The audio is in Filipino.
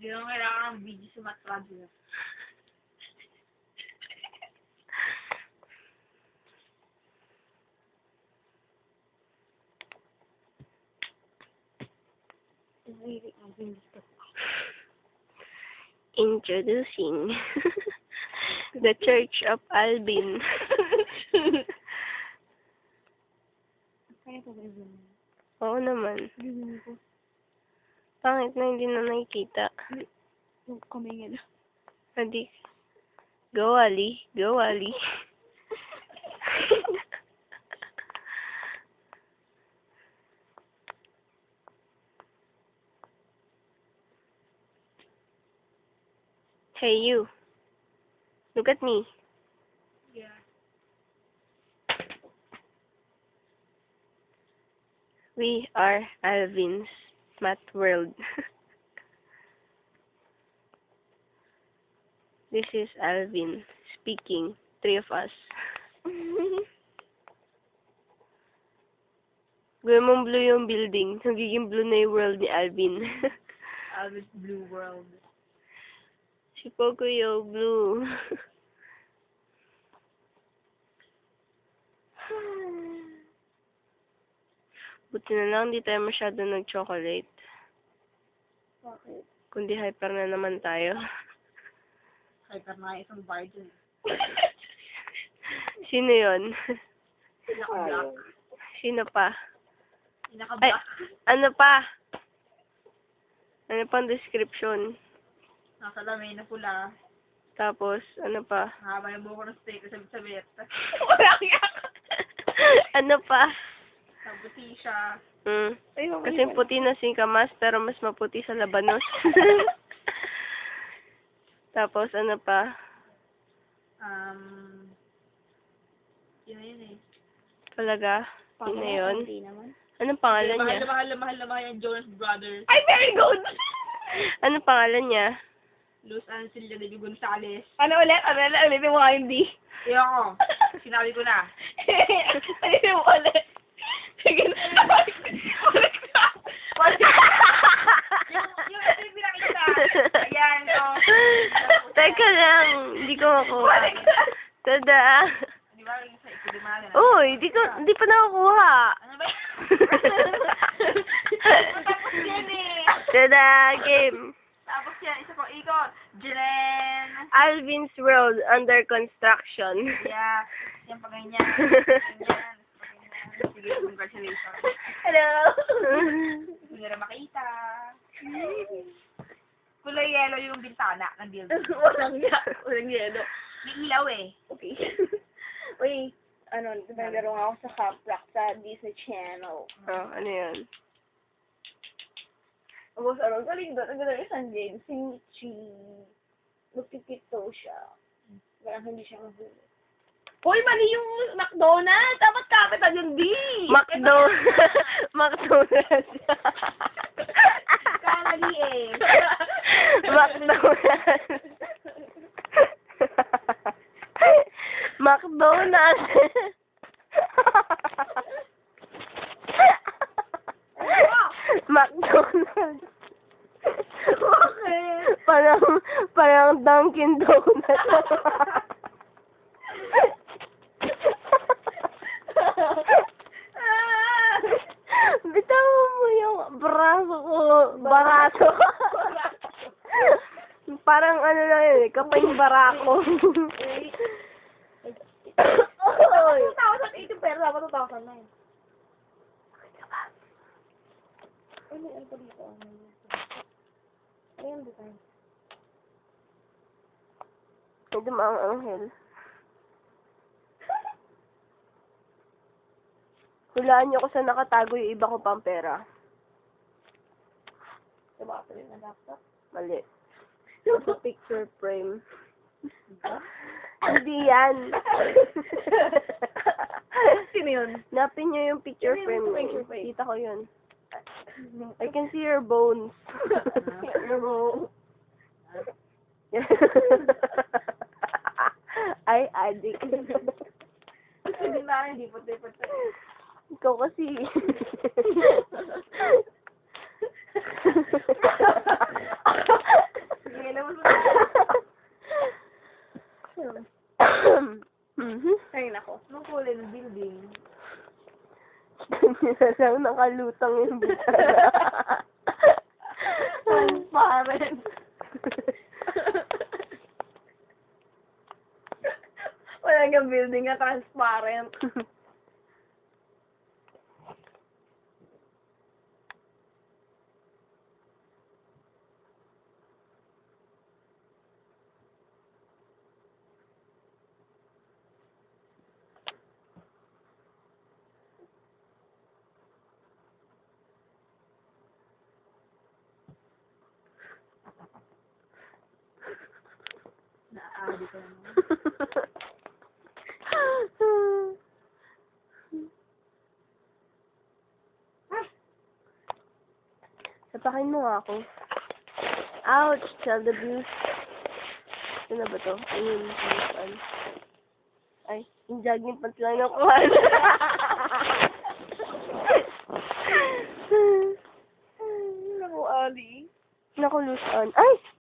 Hindi mo kailangan ng video sa Matrado. Introducing the Church of Alvin. Kaya ko ba yun? Oo naman. Gawin ko. Pangit na hindi na nakikita. Kamay nga na. Hindi. Go, Ali. Go, Ali. Hey, you. Look at me. Yeah. We are Alvin's Math World. This is Alvin speaking. 3 of us. Gawin mong blue yung building. Nagiging blue na yung world ni Alvin. Alvin's Blue World. Si Pocoyo blue. Buti na lang hindi tayo masyado nag-chocolate. Bakit? Kundi hyper na naman tayo. Hyper na isang virgin. Sino yon? Pinaka-black. Sino pa? Ay, Pinaka-black. ano pa? Ano pang description? Nasa lamay na pula. Tapos, ano pa? Haba yung buko ng steak sa sabit. Walang yak! Ano pa? Sabuti siya. Kasi puti na singkamas, pero mas maputi sa labanos. Tapos, ano pa? Yun na yun eh. Talaga? Yun na yun? Hindi naman. Anong pangalan niya? Mahal yung Jonas Brothers. Ay, very good! Anong pangalan niya? Luz Ancilla de Gonzales. Ano ulit? Ulitin mo nga yung D. Iyo ako. Sinabi ko na. Ulitin mo ulit. Sige na. Yung ito yung pinakita. Ayan, oh. Teka lang. Hindi ko makuha. Tada. Di ba? Yung sa ikulimaga na. Uy, hindi pa nakukuha. Ano ba? Tapos yan eh. Tada, game. Tapos yan, isa pang ikot. Jen. Alvin's World under construction. Yeah. Yan pa ganyan. Ganyan. Sige, congratulations. Hello. Hindi na makita. Kulay yellow yung bintana ng building. Walang yelo. May ilaw eh. Okay. Uy, naglalaro nga ako sa Caprock sa Disney Channel. Oh, ano yan? Tapos, galing doon. Ang galing isang game. Si Michi. Magpipito siya. Parang hindi siya mahuli. Hoy, mali yung McDonald's! Dapat capital yung D! McDonald's. Kamali eh. McDonald's. McDonald's. McDonald's. Bakit? Parang Dunkin' Donuts. Bitawan mo yung braso ko. Barato. Parang ano lang yun eh. Kapay barako. 2,080 pero dapat 2,000 na yun. Ano pa dito? Ayan design. Ito maang anghel. Hulaan niyo kung saan nakatago yung iba ko pang pera. Diba ka rin na laptop? Mali. Sa picture frame. Hindi yan. Sino yun? Napin niyo yung picture Ano frame. yung picture frame? Kita ko yun. I can see your bones. Ay, adik. Hindi na, hindi puti-puti. Ikaw kasi. lang nakalutang yung bitara. Transparent. Wala kang building na transparent. Naaadi ko naman. Sapakin mo nga ako. Ouch! Child abuse. Ito na ba to? Ayun. Ayun. Ay, yung jogging pants lang nakuha. Naku, Ali. Naku, loose on. Ay!